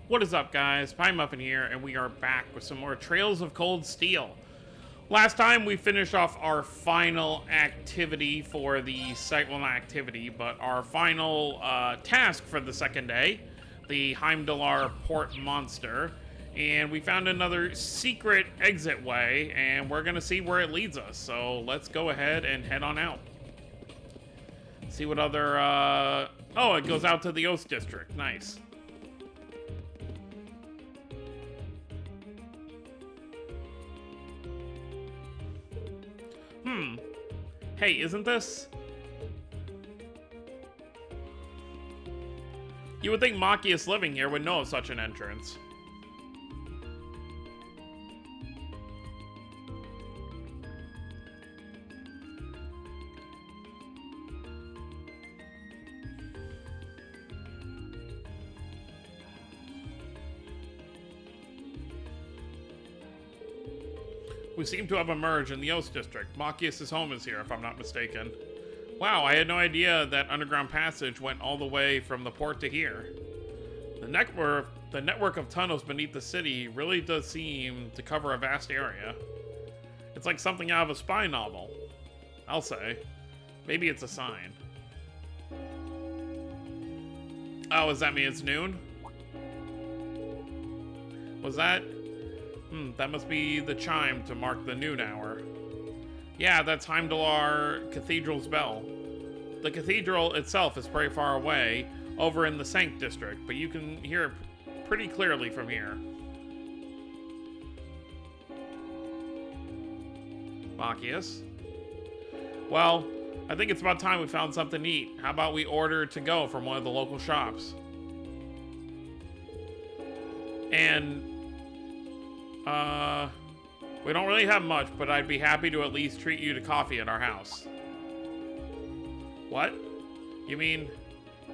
What is up, guys? Pie Muffin here, and we are back with some more Trails of Cold Steel. Last time we finished off our final activity for the site, well, not activity, but our final task for the second day, the Heimdallar Port Monster, and we found another secret exit way, and we're gonna see where it leads us. So let's go ahead and head on out. See what other, oh, it goes out to the Oast District. Nice. Hey, isn't this? You would think Machias living here would know of such an entrance. We seem to have emerged in the Oast District. Machias' home is here, if I'm not mistaken. Wow, I had no idea that underground passage went all the way from the port to here. The network of tunnels beneath the city really does seem to cover a vast area. It's like something out of a spy novel, I'll say. Maybe it's a sign. Oh, does that mean it's noon? Was that? That must be the chime to mark the noon hour. Yeah, that's Heimdallar Cathedral's bell. The cathedral itself is very far away, over in the Sankt district, but you can hear it pretty clearly from here. Machias? Well, I think it's about time we found something to eat. How about we order to go from one of the local shops? And we don't really have much, but I'd be happy to at least treat you to coffee at our house. What? You mean,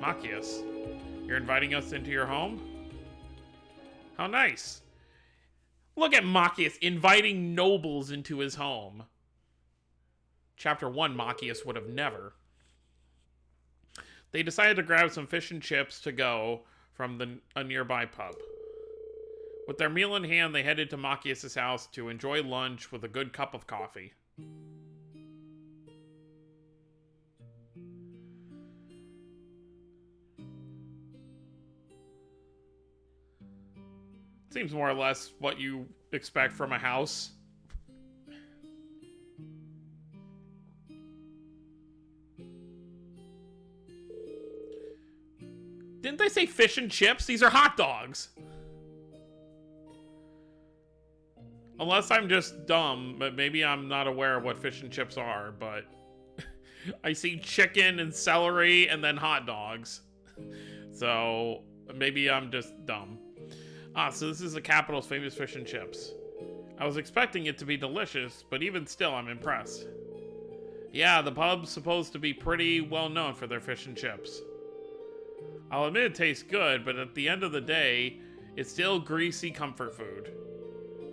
Machias? You're inviting us into your home? How nice. Look at Machias inviting nobles into his home. Chapter 1, Machias would have never. They decided to grab some fish and chips to go from a nearby pub. With their meal in hand, they headed to Machias' house to enjoy lunch with a good cup of coffee. Seems more or less what you expect from a house. Didn't they say fish and chips? These are hot dogs. Unless I'm just dumb, but maybe I'm not aware of what fish and chips are, but I see chicken and celery and then hot dogs. So maybe I'm just dumb. So this is the capital's famous fish and chips. I was expecting it to be delicious, but even still, I'm impressed. Yeah, the pub's supposed to be pretty well known for their fish and chips. I'll admit it tastes good, but at the end of the day, it's still greasy comfort food.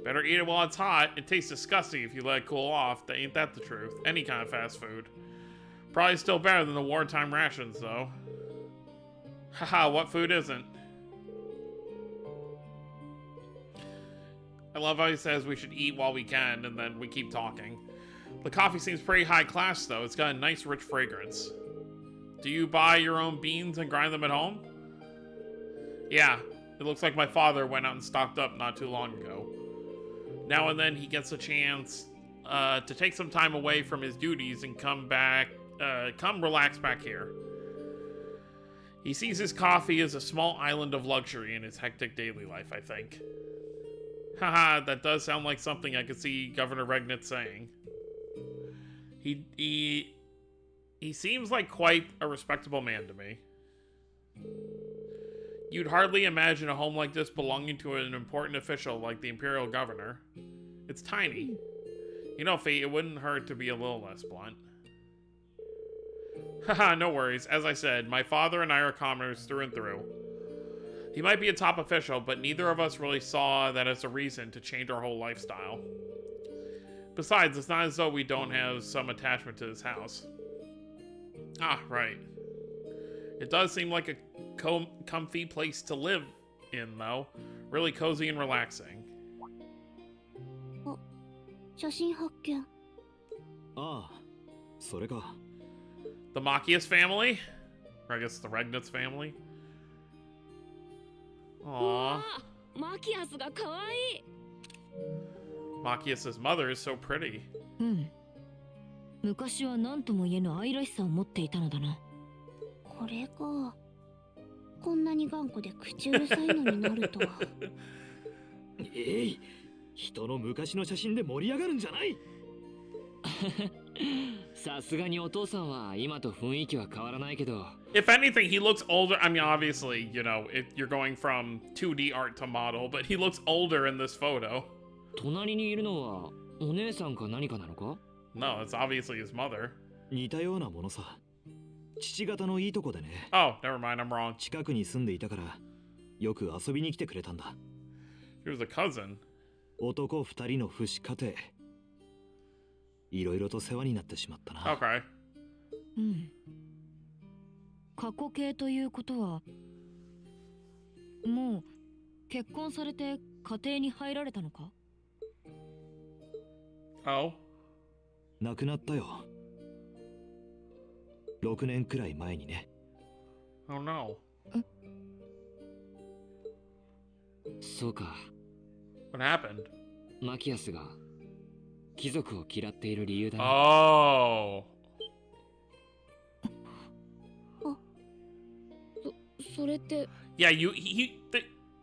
Better eat it while it's hot. It tastes disgusting if you let it cool off. Ain't that the truth? Any kind of fast food. Probably still better than the wartime rations, though. Haha, what food isn't? I love how he says we should eat while we can, and then we keep talking. The coffee seems pretty high class, though. It's got a nice, rich fragrance. Do you buy your own beans and grind them at home? Yeah, it looks like my father went out and stocked up not too long ago. Now and then he gets a chance to take some time away from his duties and come relax back here. He sees his coffee as a small island of luxury in his hectic daily life, I think. Haha, that does sound like something I could see Governor Regnitz saying. He seems like quite a respectable man to me. You'd hardly imagine a home like this belonging to an important official like the Imperial Governor. It's tiny. You know, Fate, it wouldn't hurt to be a little less blunt. Haha, no worries. As I said, my father and I are commoners through and through. He might be a top official, but neither of us really saw that as a reason to change our whole lifestyle. Besides, it's not as though we don't have some attachment to this house. Ah, right. It does seem like a comfy place to live in, though. Really cozy and relaxing. あ、写真発見。ああ、それか。The Machias family? Or I guess the Regnitz family? う Aww. わー、マキアスが可愛い。Machias' mother is so pretty. うん。昔は何とも言えぬ愛らしさを持っていたのだな。これがこんなに頑固で口うるさいのになるとは。えい、人の昔の写真で盛り上がるんじゃない。さすがにお父さんは今と雰囲気は変わらないけど。If anything, he looks older. I mean, obviously, you know, you're going from 2D art to model, but he looks older in this photo. 隣にいるのはお姉さんか何かなのか？ No, it's obviously his mother. 似たようなものさ。父方のいいとこでね。Oh, never mind, I'm wrong. 近くに住んでいたからよく遊びに来てくれたんだ。He was a cousin. 男二人の父子家庭。いろいろと世話になってしまったな。Okay. うん。過去形ということは、もう結婚されて家庭に入られたのか？ Oh. 亡くなったよ。6年くらい前にね。Oh no. そうか。What happened? マキアスが貴族を嫌っている理由だね。Oh. それって。Yeah,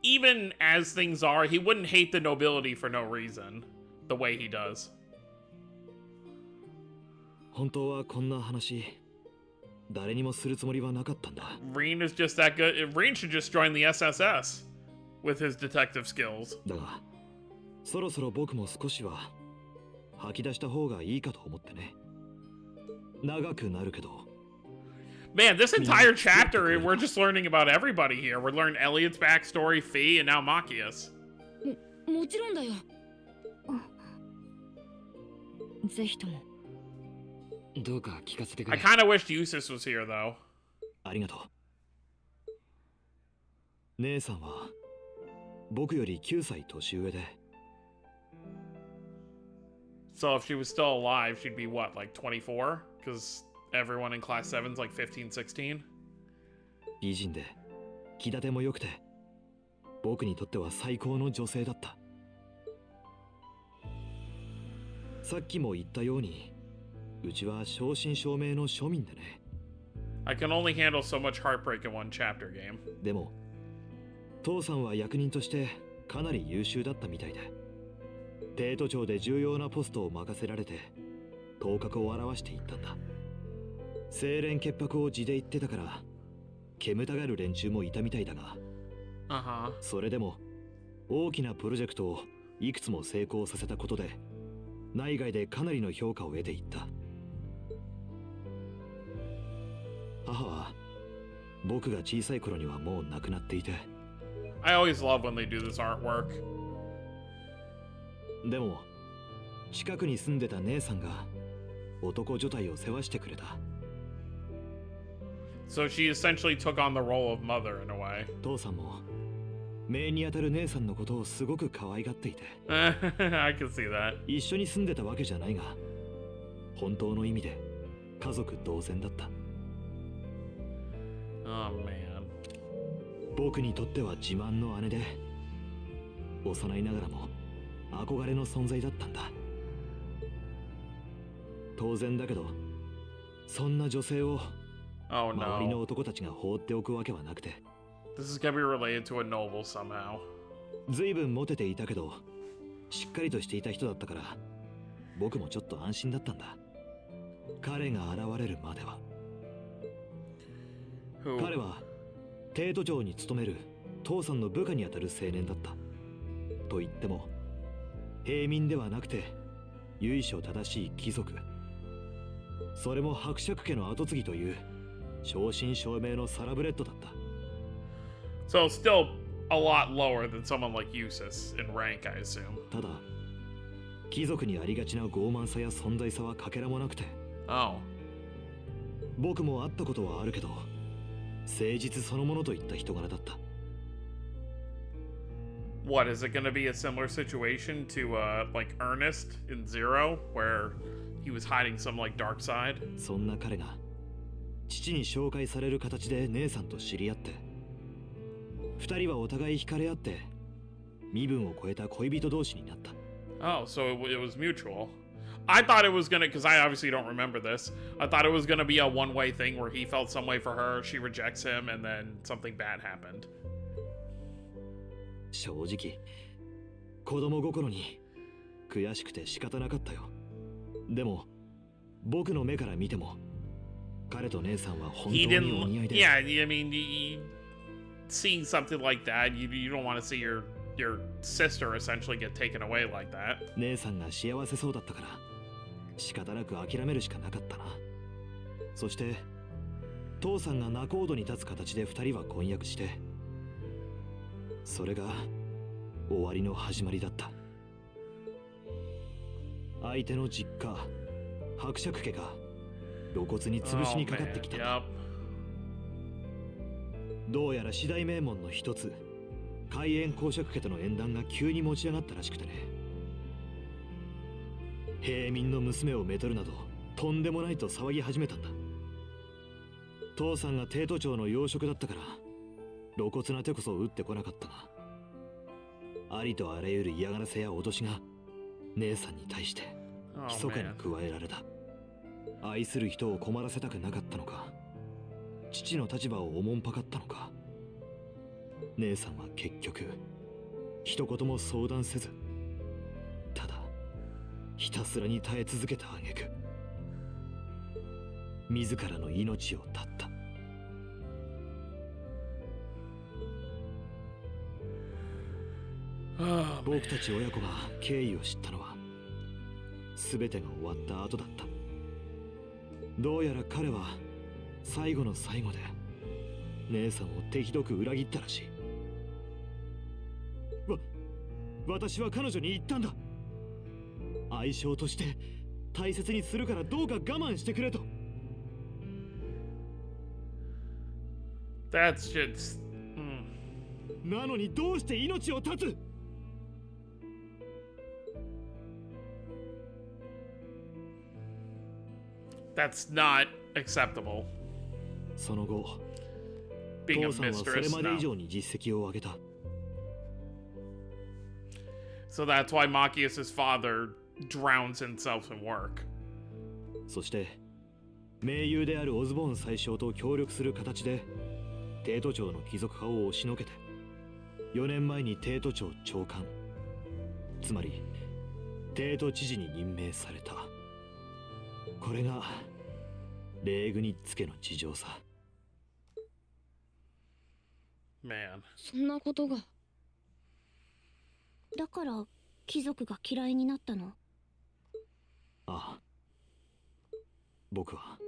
even as things are, he wouldn't hate the nobility for no reason. The way he does. 本当はこんな話誰にもするつもりはなかったんだ。Reen is just that good. Reen should just join the SSS with his detective skills. だがそろそろ僕も少しは吐き出した方がいいかと思ってね。長くなるけど。Man, this entire chapter, we're just learning about everybody here. We're learning Elliot's backstory, Fee, and now Machias. もちろんだよ。ぜひとも。どうか聞かせてく I れ。kind of wished Eustace was here, though. ありがとう。姉さんは僕より9歳年上で。So if she was still alive, she'd be what, like 24? Because everyone in class 7's like 15, 16? 美人で気立ても良くて僕にとっては最高の女性だった。さっきも言ったようにうちは正真正銘の庶民でね。 I can only handle so much heartbreak in one chapter game. でも父さんは役人としてかなり優秀だったみたいで帝都庁で重要なポストを任せられて頭角を現していったんだ。清廉潔白を地で言ってたから煙たがる連中もいたみたいだが、Uh-huh. それでも大きなプロジェクトをいくつも成功させたことで内外でかなりの評価を得ていった。母は僕が小さい頃にはもう亡くなっていて。I always love when they do this artwork. でも近くに住んでた姉さんが男女体を世話してくれた。So she essentially took on the role of mother in a way. 父さんも姪にあたる姉さんのことをすごく可愛がっていて。I can see that. 一緒に住んでたわけじゃないが本当の意味で家族同然だった。 Oh man. 僕にとっては自慢の姉で幼いながらも憧れの存在だったんだ。当然だけどそんな女性を Oh 周りの no. 男たちが放っておくわけはなくて。 This is gonna be related to a noble somehow. ずいぶんモテていたけどしっかりとしていた人だったから僕もちょっと安心だったんだ。彼が現れるまでは。 Who? 彼は帝都庁に勤める父さんの部下にあたる青年だった。と言っても平民ではなくて由緒正しい貴族、それも伯爵家の跡継ぎという正真正銘のサラブレッドだった。 So still a lot lower than someone like Eustace in rank, I assume. ただ貴族にありがちな傲慢さや存在さはかけらもなくて。 Oh. 僕も会ったことはあるけど誠実そのものといった人柄だった。what is it going to be a similar situation to like Ernest in Zero, where he was hiding some like dark side? そんな彼が父に紹介される形で姉さんと知り合って、二人はお互い惹かれ合って身分を超えた恋人同士になった。 Oh, so it was mutual. I thought it was gonna, because I obviously don't remember this. I thought it was gonna be a one-way thing where he felt some way for her, she rejects him, and then something bad happened. 正直子供心に悔しくて仕方なかったよ。でも僕の目から見ても彼と姉さんは本当 He にお似合い didn't. で。 Yeah, I mean, seeing something like that, you don't want to see your sister essentially get taken away like that. 姉さんが幸せそうだったから仕方なく諦めるしかなかったな。そして父さんが仲人に立つ形で二人は婚約して、それが終わりの始まりだった。相手の実家伯爵家が露骨に潰しにかかってきた。 Yep. どうやら四大名門の一つ海縁公爵家との縁談が急に持ち上がったらしくてね。平民の娘をめとるなどとんでもないと騒ぎ始めたんだ。父さんが帝都町の要職だったから露骨な手こそ打ってこなかったが、ありとあらゆる嫌がらせや脅しが姉さんに対して Oh, 密かに man. 加えられた。愛する人を困らせたくなかったのか、父の立場をおもんぱかったのか、姉さんは結局一言も相談せず、ただひたすらに耐え続けた挙句自らの命を絶った。Oh, 僕たち親子が経緯を知ったのは全てが終わった後だった。どうやら彼は最後の最後で姉さんを手ひどく裏切ったらしい。私は彼女に言ったんだ。愛称として大切にするからどうか我慢してくれと。 that's just. なのにどうして命を絶つ。 That's not acceptable. その後 Being a 父さんはそれ mistress, まで no. 以上に実績を上げた。 So that's why Machias' father drowns himself in work. そして盟友であるオズボーン宰相と協力する形で帝都町の貴族派を押しのけて4年前に帝都町長官、つまり帝都知事に任命された。これがレーグニッツ家の事情さ。 Man. そんなことが。だから貴族が嫌いになったの？ああ、僕は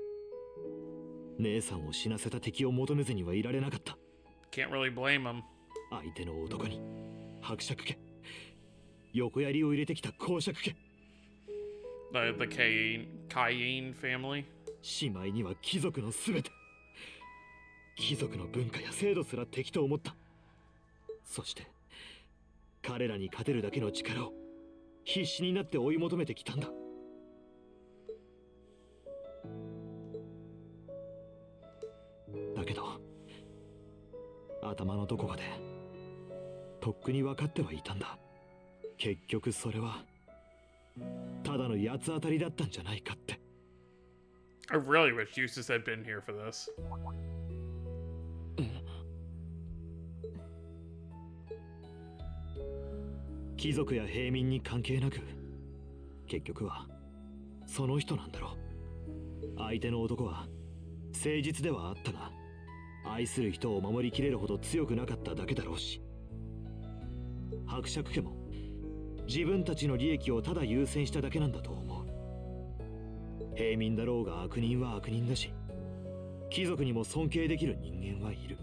姉さんを死なせた敵を求めずにはいられなかった。 Can't really blame him. 相手の男に伯爵家、横槍を入れてきた公爵家、 The Cayenne family. しまいには貴族のすべて、貴族の文化や制度すら敵と思った。そして彼らに勝てるだけの力を必死になって追い求めてきたんだ。だけど頭のどこかでとっくに分かってはいたんだ。結局それはただの八つ当たりだったんじゃないかって。 I really wish Eustace had been here for this. 貴族や平民に関係なく結局はその人なんだろう。相手の男は誠実ではあったが愛する人を守りきれるほど強くなかっただけだろうし、伯爵家も自分たちの利益をただ優先しただけなんだと思う。平民だろうが悪人は悪人だし、貴族にも尊敬できる人間はいる。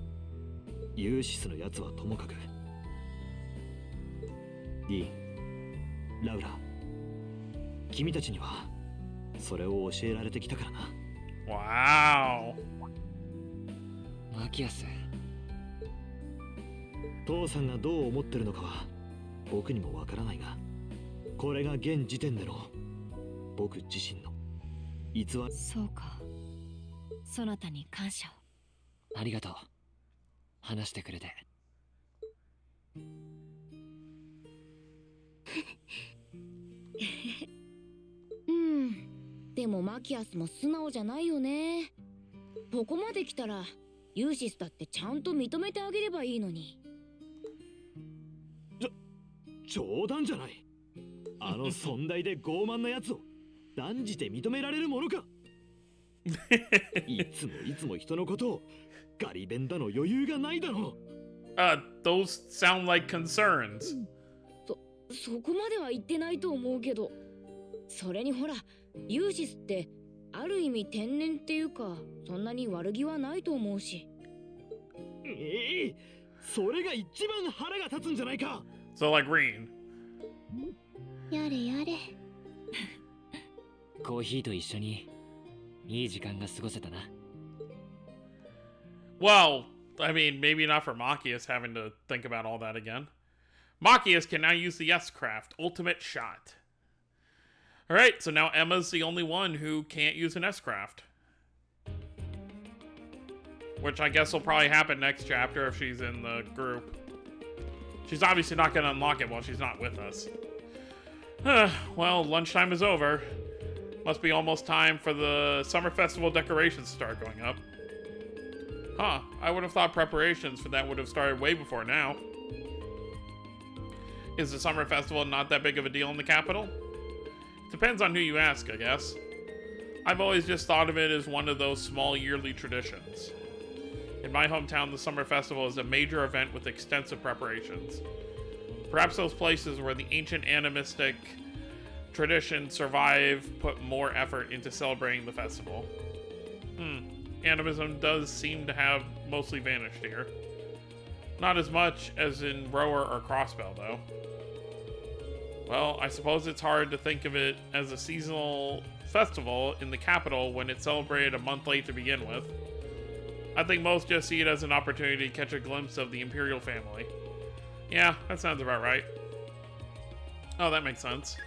ユーシスのやつはともかく、ディーン、ラウラ、君たちにはそれを教えられてきたからな。 Wow. マキアス、父さんがどう思ってるのかは僕にもわからないが、これが現時点での僕自身の偽り。そうか。そなたに感謝を。ありがとう。話してくれて。でもマキアスも素直じゃないよね。ここまで来たらユーシスだってちゃんと認めてあげればいいのに。冗談じゃない。あの尊大で傲慢なやつを断じて認められるものか。いつも人のことをガリ弁だの余裕がないだろう。Those sound like concerns. そこまでは言ってないと思うけど、それにほら、ユーシスってある意味天然っていうか、そんなに悪気はないと思うし。それが一番腹が立つんじゃないか。So like Reen. やれやれ。コーヒーと一緒にいい時間が過ごせたな。Well, I mean, maybe not for Machias having to think about all that again. Machias can now use the S-Craft, Ultimate Shot. Alright, so now Emma's the only one who can't use an S-Craft. Which I guess will probably happen next chapter if she's in the group. She's obviously not going to unlock it while she's not with us. Well, lunchtime is over. Must be almost time for the summer festival decorations to start going up. Huh, I would have thought preparations for that would have started way before now. Is the summer festival not that big of a deal in the capital? Depends on who you ask, I guess. I've always just thought of it as one of those small yearly traditions. In my hometown, the summer festival is a major event with extensive preparations. Perhaps those places where the ancient animistic traditions survive put more effort into celebrating the festival. Animism does seem to have mostly vanished here. Not as much as in Rower or Crossbell, though. Well, I suppose it's hard to think of it as a seasonal festival in the capital when it's celebrated a month late to begin with. I think most just see it as an opportunity to catch a glimpse of the Imperial family. Yeah, that sounds about right. Oh, that makes sense.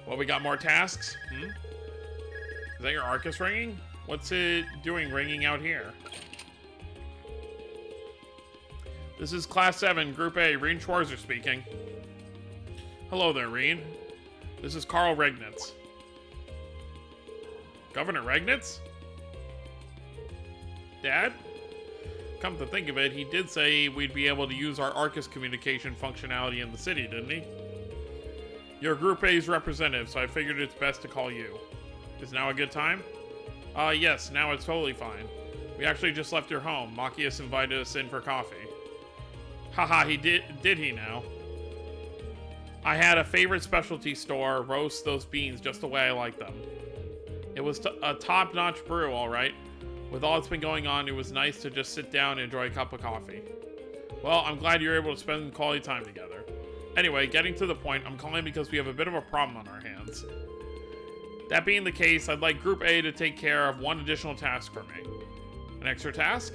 Well, we got more tasks? Is that your Arcus ringing? What's it doing ringing out here? This is Class 7, Group A, Reen Schwarzer speaking. Hello there, Reen. This is Carl Regnitz. Governor Regnitz? Dad? Come to think of it, he did say we'd be able to use our Arcus communication functionality in the city, didn't he? You're Group A's representative, so I figured it's best to call you. Is now a good time? Yes, now it's totally fine. We actually just left your home. Machias invited us in for coffee. Haha, he did he now? I had a favorite specialty store roast those beans just the way I like them. It was a top-notch brew, alright. With all that's been going on, it was nice to just sit down and enjoy a cup of coffee. Well, I'm glad you were able to spend quality time together. Anyway, getting to the point, I'm calling because we have a bit of a problem on our hands. That being the case, I'd like Group A to take care of one additional task for me. An extra task?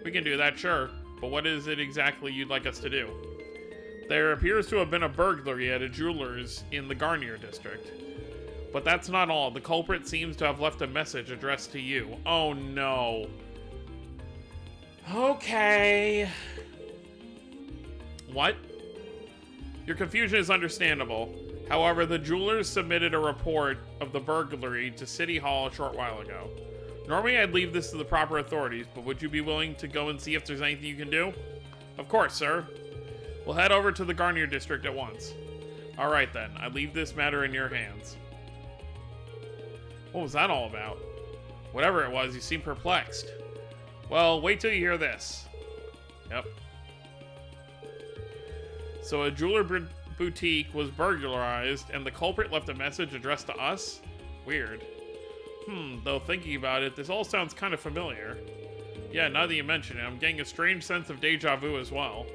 We can do that, sure. But what is it exactly you'd like us to do? There appears to have been a burglary at a jeweler's in the Garnier district. But that's not all. The culprit seems to have left a message addressed to you. Oh no. Okay. What? Your confusion is understandable. However, the jewelers submitted a report of the burglary to City Hall a short while ago. Normally I'd leave this to the proper authorities, but would you be willing to go and see if there's anything you can do? Of course, sir. We'll head over to the Garnier district at once. Alright then, I leave this matter in your hands. What was that all about? Whatever it was, you seem perplexed. Well, wait till you hear this. Yep. So a jeweler boutique was burglarized and the culprit left a message addressed to us? Weird. Though thinking about it, this all sounds kind of familiar. Yeah, now that you mention it, I'm getting a strange sense of deja vu as well.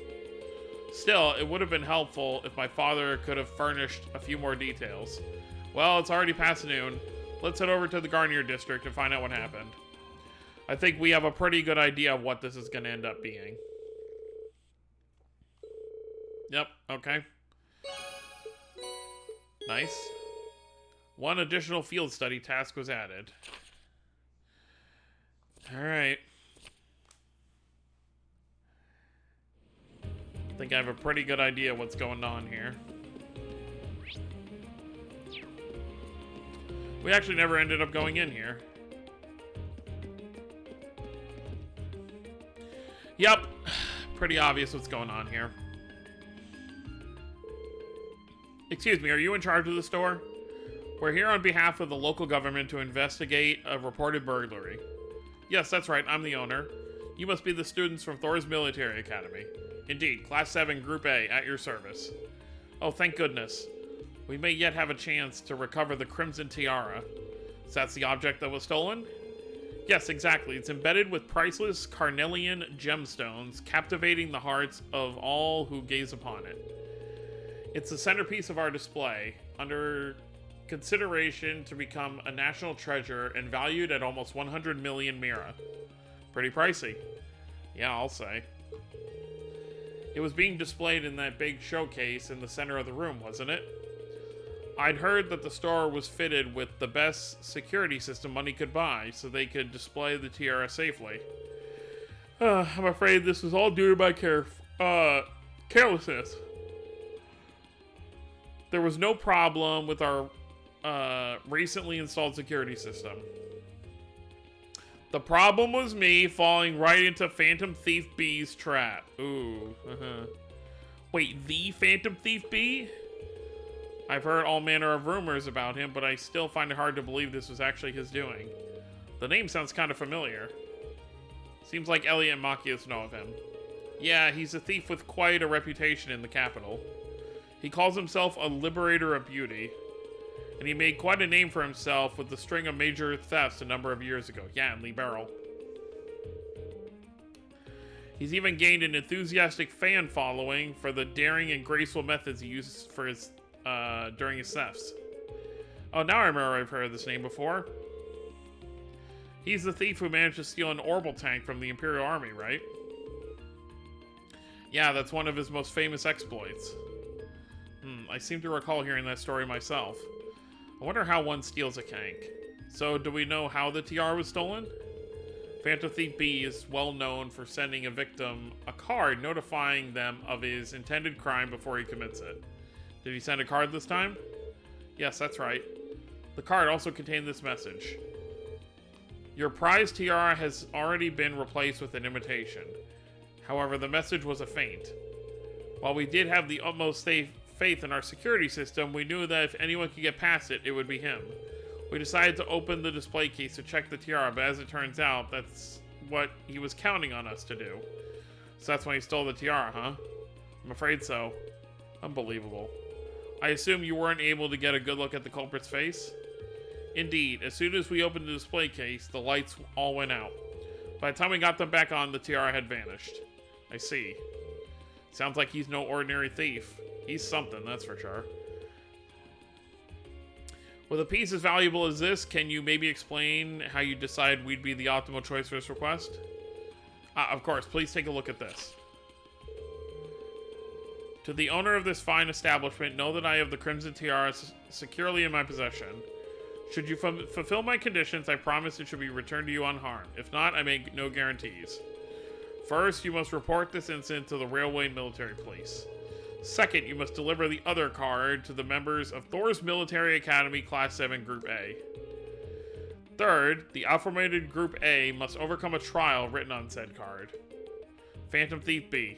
Still, it would have been helpful if my father could have furnished a few more details. Well, it's already past noon. Let's head over to the Garnier district and find out what happened. I think we have a pretty good idea of what this is going to end up being. Yep, okay. Nice. One additional field study task was added. Alright. I think I have a pretty good idea what's going on here. We actually never ended up going in here. Yep. Pretty obvious what's going on here. Excuse me, are you in charge of the store? We're here on behalf of the local government to investigate a reported burglary. Yes, that's right, I'm the owner. You must be the students from Thor's Military Academy. Indeed, Class 7, Group A, at your service. Oh, thank goodness. We may yet have a chance to recover the Crimson Tiara. So that's the object that was stolen? Yes, exactly. It's embedded with priceless carnelian gemstones, captivating the hearts of all who gaze upon it. It's the centerpiece of our display, under consideration to become a national treasure and valued at almost 100 million mira. Pretty pricey. Yeah, I'll say. It was being displayed in that big showcase in the center of the room, wasn't it? I'd heard that the store was fitted with the best security system money could buy, so they could display the tiara safely. I'm afraid this was all due to my carelessness. There was no problem with our recently installed security system. The problem was me falling right into Phantom Thief B's trap. Ooh, Wait, the Phantom Thief B? I've heard all manner of rumors about him, but I still find it hard to believe this was actually his doing. The name sounds kind of familiar. Seems like Elliot and Machias know of him. Yeah, he's a thief with quite a reputation in the capital. He calls himself a liberator of beauty, and he made quite a name for himself with the string of major thefts a number of years ago. Yeah, in Lee Barrel. He's even gained an enthusiastic fan following for the daring and graceful methods he uses for his during his thefts. Oh, now I remember I've heard this name before. He's the thief who managed to steal an orbital tank from the Imperial Army, right? Yeah, that's one of his most famous exploits. I seem to recall hearing that story myself. I wonder how one steals a tank. So, do we know how the tiara was stolen? Phantom Thief B is well known for sending a victim a card notifying them of his intended crime before he commits it. Did he send a card this time? Yes, that's right. The card also contained this message. Your prized tiara has already been replaced with an imitation. However, the message was a feint. While we did have the utmost faith in our security system, we knew that if anyone could get past it, it would be him. We decided to open the display case to check the tiara, but as it turns out, that's what he was counting on us to do. So that's when he stole the tiara, huh? I'm afraid so. Unbelievable. I assume you weren't able to get a good look at the culprit's face? Indeed, as soon as we opened the display case, the lights all went out. By the time we got them back on, the tiara had vanished. I see. Sounds like he's no ordinary thief. He's something, that's for sure. With a piece as valuable as this, can you maybe explain how you decided we'd be the optimal choice for this request? Of course, please take a look at this. To the owner of this fine establishment, know that I have the Crimson Tiara securely in my possession. Should you fulfill my conditions, I promise it should be returned to you unharmed. If not, I make no guarantees. First, you must report this incident to the Railway Military Police. Second, you must deliver the other card to the members of Thor's Military Academy Class 7 Group A. Third, the aforementioned Group A must overcome a trial written on said card. Phantom Thief B.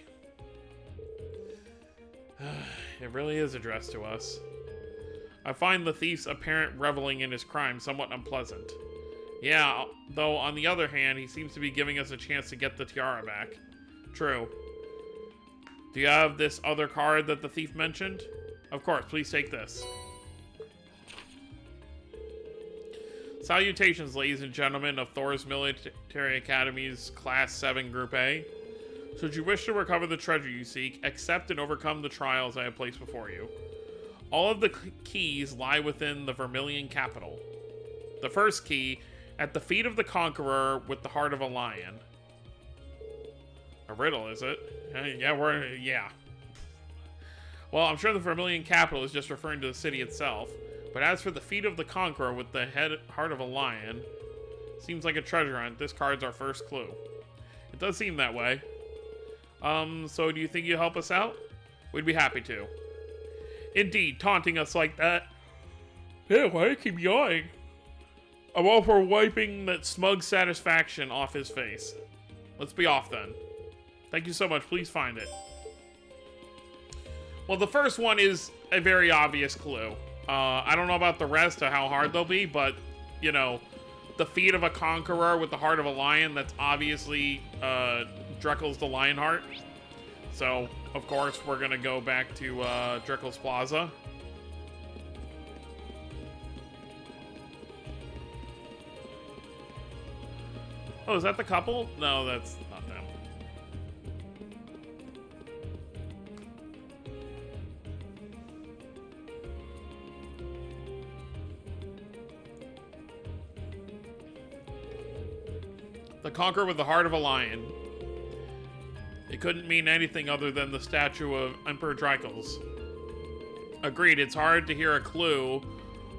It really is addressed to us. I find the thief's apparent reveling in his crime somewhat unpleasant. Yeah, though on the other hand, he seems to be giving us a chance to get the tiara back. True. Do you have this other card that the thief mentioned? Of course, please take this. Salutations, ladies and gentlemen of Thor's Military Academy's Class 7 Group A. Should you wish to recover the treasure you seek, accept and overcome the trials I have placed before you. All of the keys lie within the Vermilion capital. The first key, at the feet of the Conqueror with the heart of a lion. A riddle, is it? Yeah. Well, I'm sure the Vermilion capital is just referring to the city itself. But as for the feet of the conqueror with the heart of a lion, seems like a treasure hunt. This card's our first clue. It does seem that way. So do you think you'll help us out? We'd be happy to. Indeed, taunting us like that. Yeah, why do you keep yawing? I'm all for wiping that smug satisfaction off his face. Let's be off then. Thank you so much. Please find it. Well, the first one is a very obvious clue. I don't know about the rest or how hard they'll be, but, you know, the feet of a conqueror with the heart of a lion, that's obviously Dreckel's the Lionheart. So, of course, we're going to go back to Dreckel's Plaza. Oh, is that the couple? No, that's not them. The conqueror with the heart of a lion. It couldn't mean anything other than the statue of Emperor Dreikel's. Agreed, it's hard to hear a clue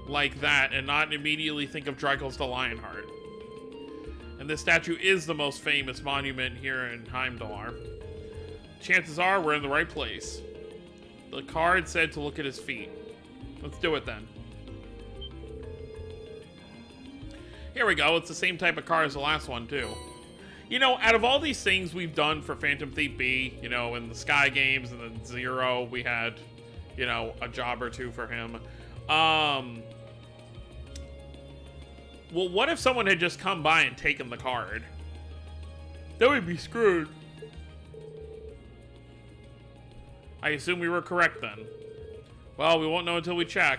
like that and not immediately think of Dreikel's the Lionheart. And this statue is the most famous monument here in Heimdall. Chances are we're in the right place. The card said to look at his feet. Let's do it then. Here we go. It's the same type of card as the last one, too. You know, out of all these things we've done for Phantom Thief B, you know, in the Sky games and then Zero, we had, you know, a job or two for him. Well, what if someone had just come by and taken the card? That would be screwed. I assume we were correct then. Well, we won't know until we check.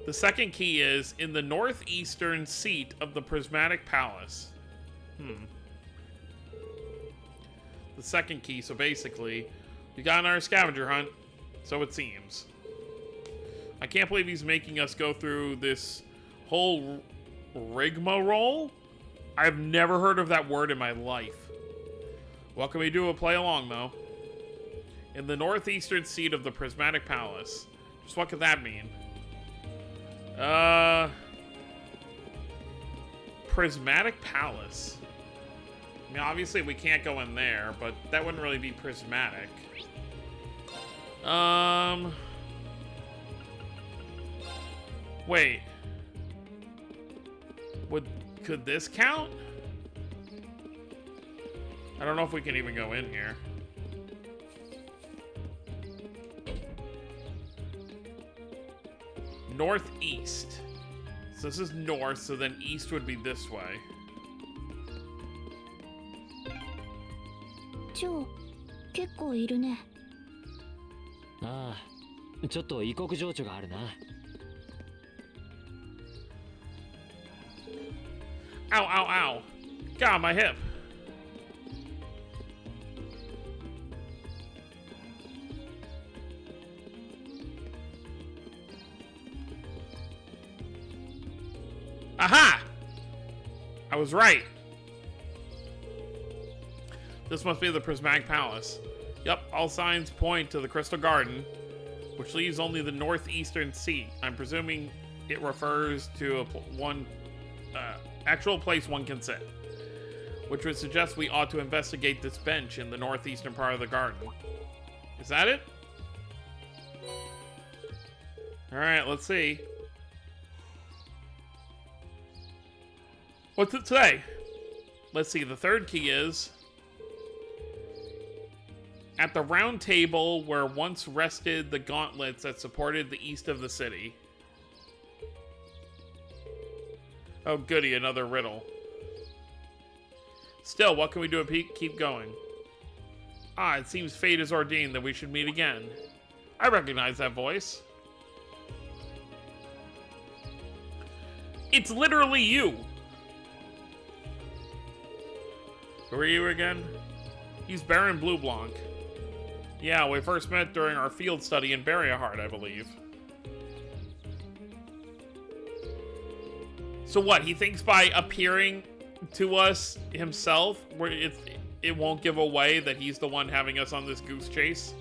The second key is in the northeastern seat of the Prismatic Palace. The second key, so basically, we got our scavenger hunt, so it seems. I can't believe he's making us go through this whole rigmarole. I've never heard of that word in my life. What can we do? A play along, though. In the northeastern seat of the Prismatic Palace. Just what could that mean? Prismatic Palace. I mean, obviously we can't go in there, but that wouldn't really be prismatic. Wait. Could this count? I don't know if we can even go in here. Northeast. So this is north, so then east would be this way. 蝶結構いるね。ああ、ちょっと異国情緒があるな。Ow, ow, ow. God, my hip. Aha! I was right. This must be the Prismatic Palace. Yep, all signs point to the Crystal Garden, which leaves only the northeastern seat. I'm presuming it refers to one actual place one can sit, which would suggest we ought to investigate this bench in the northeastern part of the garden. Is that it? Alright, let's see. What's it say? Let's see, the third key is at the round table where once rested the gauntlets that supported the east of the city. Oh goody, another riddle. Still, what can we do to keep going? Ah, it seems fate has ordained that we should meet again. I recognize that voice. It's literally you! Who are you again? He's Baron Blueblanc. Yeah, we first met during our field study in Barrierheart, I believe. So what, he thinks by appearing to us himself, it won't give away that he's the one having us on this goose chase?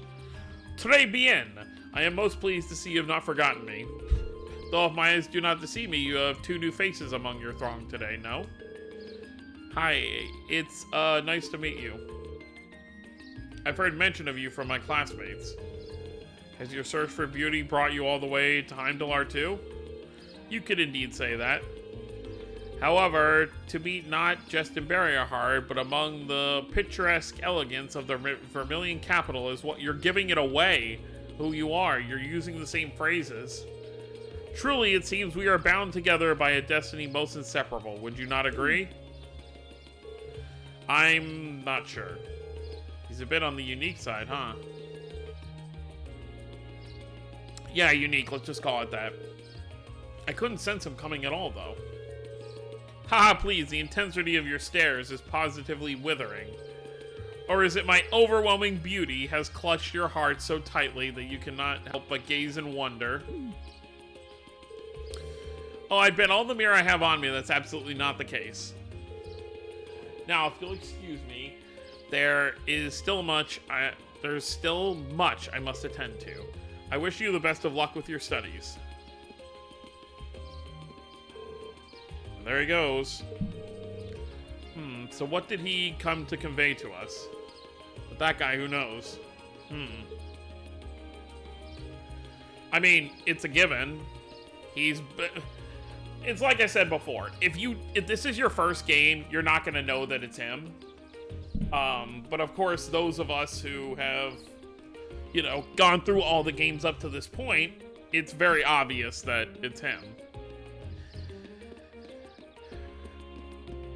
Très bien. I am most pleased to see you have not forgotten me. Though if my eyes do not deceive me, you have 2 new faces among your throng today, no? Hi, it's nice to meet you. I've heard mention of you from my classmates. Has your search for beauty brought you all the way to Heimdall too? You could indeed say that. However, to meet not just in Barrierheart, but among the picturesque elegance of the Vermilion capital is what you're giving it away. Who you are, you're using the same phrases. Truly, it seems we are bound together by a destiny most inseparable. Would you not agree? I'm not sure. He's a bit on the unique side, huh? Yeah, unique. Let's just call it that. I couldn't sense him coming at all, though. Haha, please, the intensity of your stares is positively withering. Or is it my overwhelming beauty has clutched your heart so tightly that you cannot help but gaze in wonder? Oh, I'd bet all the mirror I have on me that's absolutely not the case. Now, if you'll excuse me, there's still much I must attend to. I wish you the best of luck with your studies. And there he goes. So what did he come to convey to us? But that guy, who knows? I mean, it's a given. It's like I said before. If this is your first game, you're not going to know that it's him. But of course, those of us who have, gone through all the games up to this point, it's very obvious that it's him.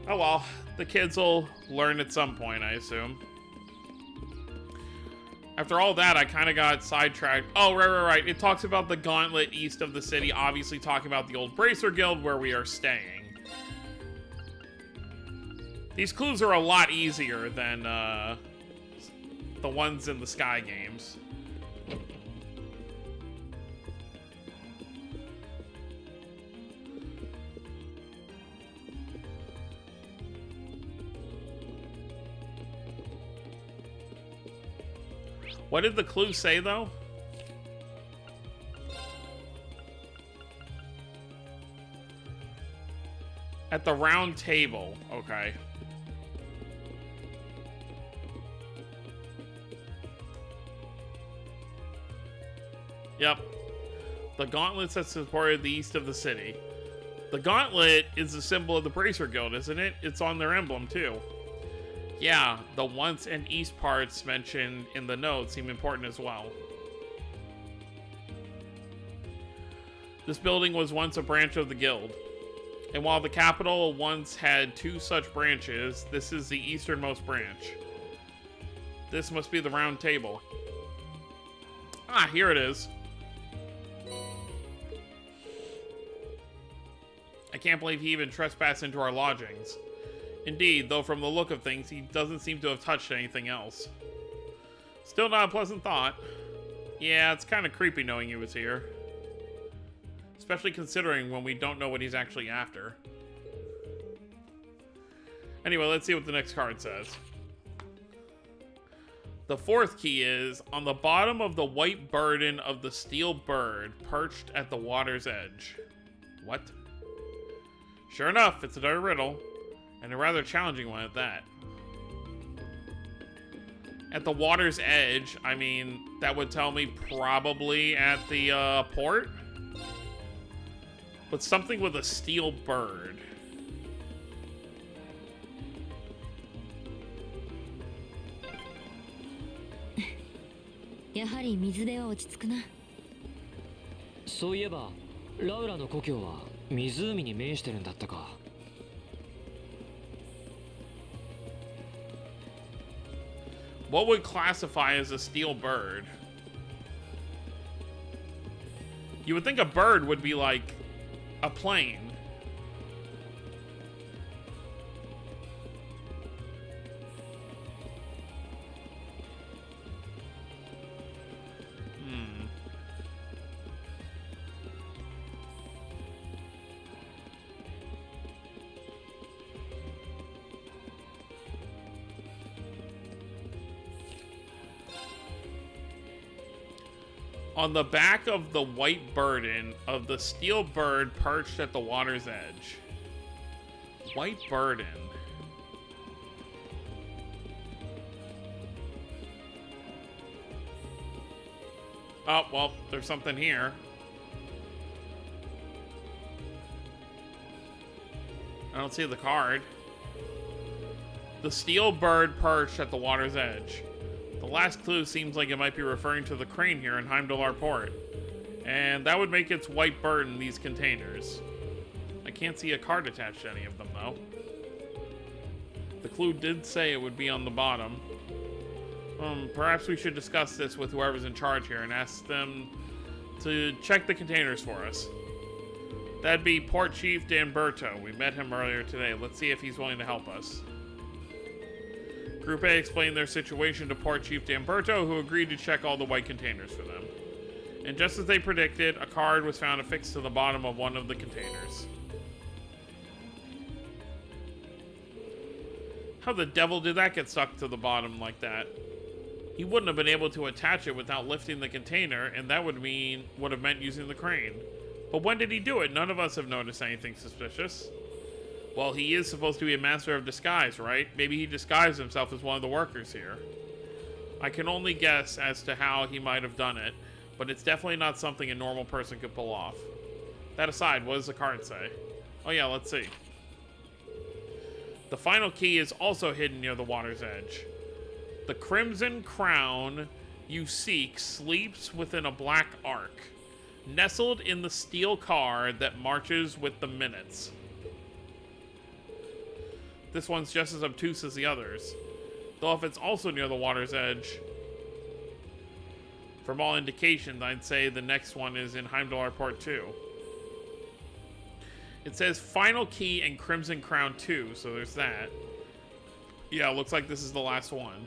Oh well, the kids will learn at some point, I assume. After all that, I kind of got sidetracked. Oh, right. It talks about the gauntlet east of the city, obviously talking about the old Bracer Guild where we are staying. These clues are a lot easier than the ones in the Sky games. What did the clue say, though? At the round table. Okay. Yep. The gauntlets that supported the east of the city. The gauntlet is the symbol of the Bracer Guild, isn't it? It's on their emblem, too. Yeah, the once and east parts mentioned in the note seem important as well. This building was once a branch of the guild. And while the capital once had 2 such branches, this is the easternmost branch. This must be the round table. Ah, here it is. I can't believe he even trespassed into our lodgings. Indeed, though from the look of things, he doesn't seem to have touched anything else. Still not a pleasant thought. Yeah, it's kind of creepy knowing he was here. Especially considering when we don't know what he's actually after. Anyway, let's see what the next card says. The 4th key is, on the bottom of the white burden of the steel bird perched at the water's edge. What? Sure enough, it's another riddle. And a rather challenging one at that. At the water's edge, I mean, that would tell me probably at the port. But something with a steel bird.「そういえば、ラウラの故郷は湖に面してるんだったか。What would classify as a steel bird? You would think a bird would be like a plane. On the back of the white burden of the steel bird perched at the water's edge. White burden. Oh, well, there's something here. I don't see the card. The steel bird perched at the water's edge. The last clue seems like it might be referring to the crane here in Heimdallr Port. And that would make its white bird in these containers. I can't see a card attached to any of them, though. The clue did say it would be on the bottom. Perhaps we should discuss this with whoever's in charge here and ask them to check the containers for us. That'd be Port Chief Danberto. We met him earlier today. Let's see if he's willing to help us. Group A explained their situation to Port Chief Danberto, who agreed to check all the white containers for them. And just as they predicted, a card was found affixed to the bottom of one of the containers. How the devil did that get stuck to the bottom like that? He wouldn't have been able to attach it without lifting the container, and that would have meant using the crane. But when did he do it? None of us have noticed anything suspicious. Well, he is supposed to be a master of disguise, right? Maybe he disguised himself as one of the workers here. I can only guess as to how he might have done it, but it's definitely not something a normal person could pull off. That aside, what does the card say? Oh yeah, let's see. The final key is also hidden near the water's edge. The crimson crown you seek sleeps within a black ark, nestled in the steel car that marches with the minutes. This one's just as obtuse as the others, though if it's also near the water's edge, from all indications, I'd say the next one is in Heimdallr Port 2. It says Final Key and Crimson Crown 2, so there's that. Yeah, it looks like this is the last one.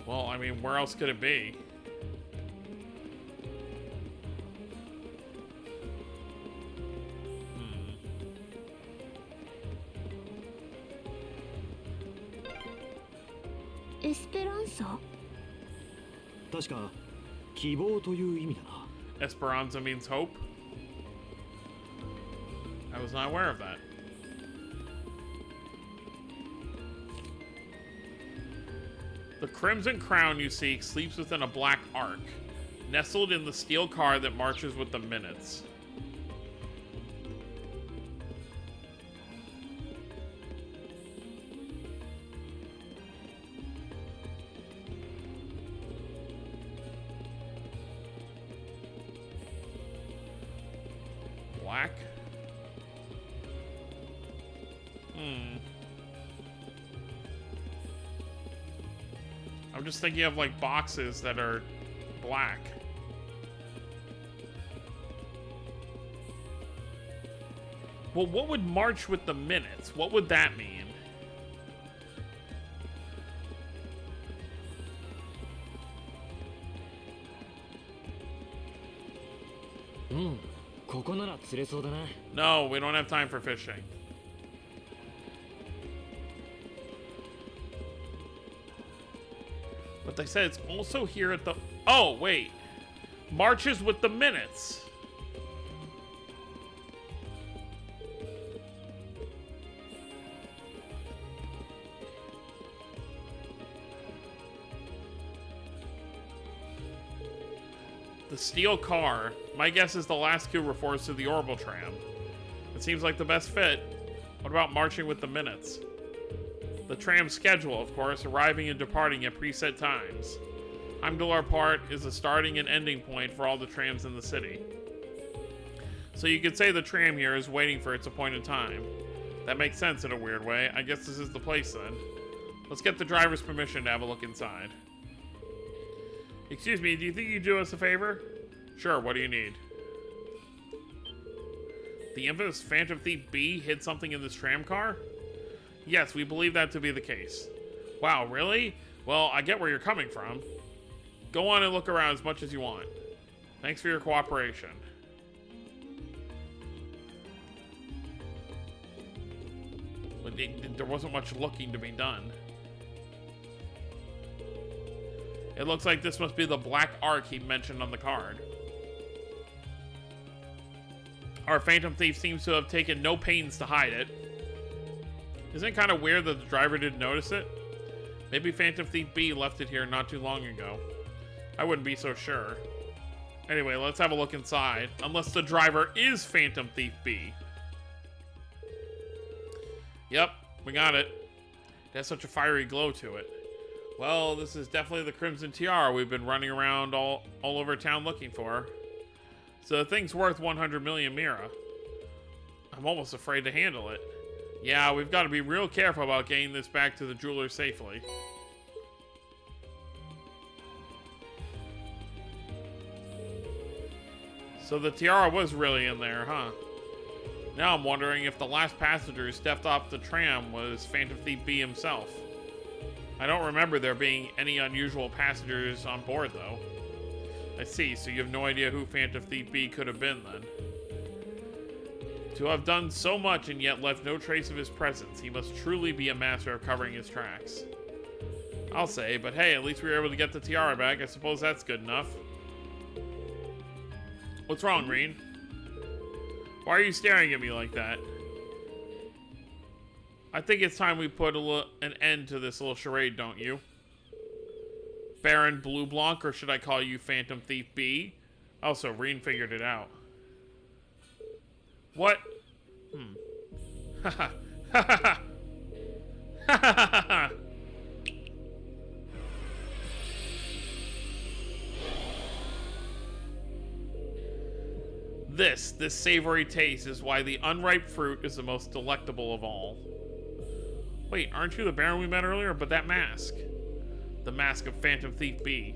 Well, I mean, where else could it be?エスペランサ？確か希望という意味だな。 Esperanza means hope? I was not aware of that. The crimson crown you seek sleeps within a black ark, nestled in the steel car that marches with the minutes. Black? I'm just thinking of like boxes that are black. Well, what would march with the minutes? What would that mean? ここなら釣れそうだな。 No, we don't have time for fishing. But they said it's also here at the... Oh, wait. Marches with the minutes. The steel car. My guess is the last coup refers to the orbital tram. It seems like the best fit. What about marching with the minutes? The tram schedule, of course, arriving and departing at preset times. Heimdallr Port is a starting and ending point for all the trams in the city. So you could say the tram here is waiting for its appointed time. That makes sense in a weird way. I guess this is the place then. Let's get the driver's permission to have a look inside. Excuse me, do you think you'd do us a favor? Sure, what do you need? The infamous Phantom Thief B hid something in this tram car? Yes, we believe that to be the case. Wow, really? Well, I get where you're coming from. Go on and look around as much as you want. Thanks for your cooperation. But there wasn't much looking to be done. It looks like this must be the black ark he mentioned on the card. Our Phantom Thief seems to have taken no pains to hide it. Isn't it kind of weird that the driver didn't notice it? Maybe Phantom Thief B left it here not too long ago. I wouldn't be so sure. Anyway, let's have a look inside. Unless the driver is Phantom Thief B. Yep, we got it. It has such a fiery glow to it. Well, this is definitely the Crimson Tiara we've been running around all over town looking for. So the thing's worth 100 million Mira. I'm almost afraid to handle it. Yeah, we've got to be real careful about getting this back to the jeweler safely. So the tiara was really in there, huh? Now I'm wondering if the last passenger who stepped off the tram was Phantom Thief B himself. I don't remember there being any unusual passengers on board, though. I see, so you have no idea who Phantom Thief B could have been, then. To have done so much and yet left no trace of his presence, he must truly be a master of covering his tracks. I'll say, but hey, at least we were able to get the tiara back. I suppose that's good enough. What's wrong, Reen? Why are you staring at me like that? I think it's time we put an end to this little charade, don't you? Baron Blue Blanc, or should I call you Phantom Thief B? Also, Reen figured it out. What? Ha ha ha ha ha ha. This savory taste is why the unripe fruit is the most delectable of all. Wait, aren't you the Baron we met earlier? But that mask. The mask of Phantom Thief B.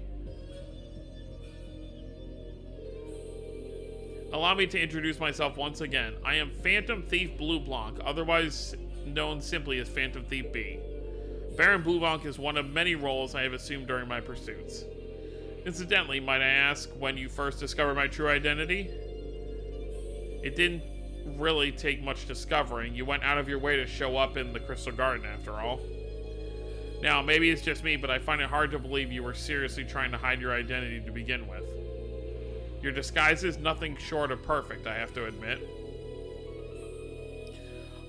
Allow me to introduce myself once again. I am Phantom Thief Blue Blanc, otherwise known simply as Phantom Thief B. Baron Blue Blanc is one of many roles I have assumed during my pursuits. Incidentally, might I ask when you first discovered my true identity? It didn't really take much discovering. You went out of your way to show up in the Crystal Garden, after all. Now, maybe it's just me, but I find it hard to believe you were seriously trying to hide your identity to begin with. Your disguise is nothing short of perfect, I have to admit.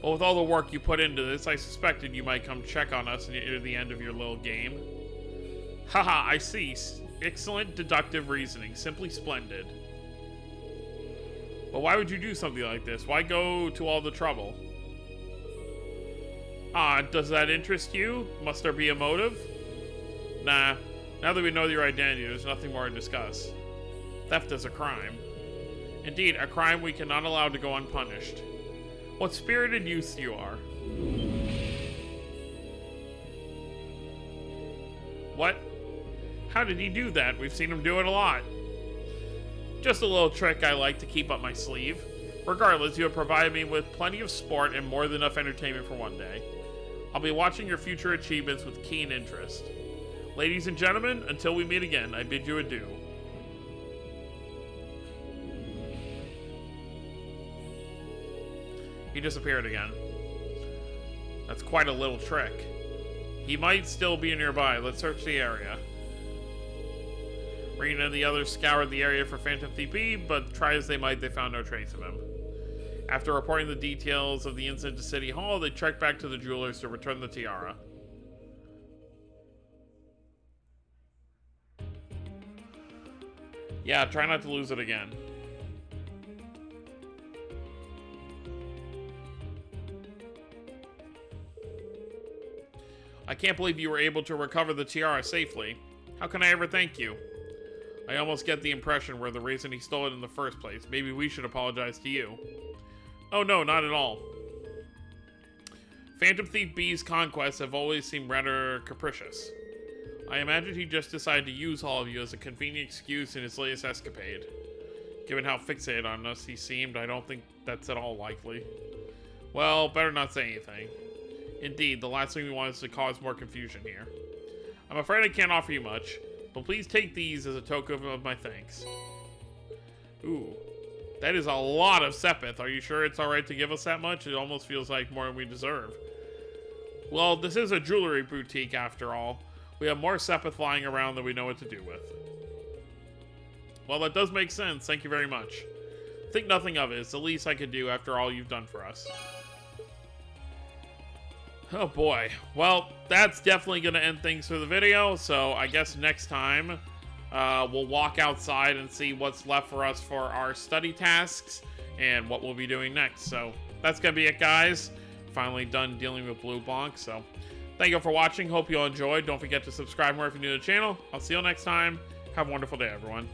But with all the work you put into this, I suspected you might come check on us near the end of your little game. Haha, I see. Excellent deductive reasoning. Simply splendid. But why would you do something like this? Why go to all the trouble? Ah, does that interest you? Must there be a motive? Nah. Now that we know your identity, there's nothing more to discuss. Theft is a crime. Indeed, a crime we cannot allow to go unpunished. What spirited youths you are. What? How did he do that? We've seen him do it a lot. Just a little trick I like to keep up my sleeve. Regardless, you have provided me with plenty of sport and more than enough entertainment for one day. I'll be watching your future achievements with keen interest. Ladies and gentlemen, until we meet again, I bid you adieu. He disappeared again. That's quite a little trick. He might still be nearby. Let's search the area. Rena and the others scoured the area for Phantom Thief B, but try as they might, they found no trace of him. After reporting the details of the incident to City Hall, they trekked back to the jewelers to return the tiara. Yeah, try not to lose it again. I can't believe you were able to recover the tiara safely. How can I ever thank you? I almost get the impression we're the reason he stole it in the first place. Maybe we should apologize to you. Oh no, not at all. Phantom Thief B's conquests have always seemed rather capricious. I imagine he just decided to use all of you as a convenient excuse in his latest escapade. Given how fixated on us he seemed, I don't think that's at all likely. Well, better not say anything. Indeed, the last thing we want is to cause more confusion here. I'm afraid I can't offer you much, but please take these as a token of my thanks. Ooh, that is a lot of Sepith. Are you sure it's alright to give us that much? It almost feels like more than we deserve. Well, this is a jewelry boutique after all. We have more Sepith lying around than we know what to do with. Well, that does make sense. Thank you very much. Think nothing of it. It's the least I could do after all you've done for us. Oh boy. Well, that's definitely going to end things for the video. So I guess next time we'll walk outside and see what's left for us for our study tasks and what we'll be doing next. So that's going to be it, guys. Finally done dealing with Blue Bonk. So thank you for watching. Hope you all enjoyed. Don't forget to subscribe more if you're new to the channel. I'll see you all next time. Have a wonderful day, everyone.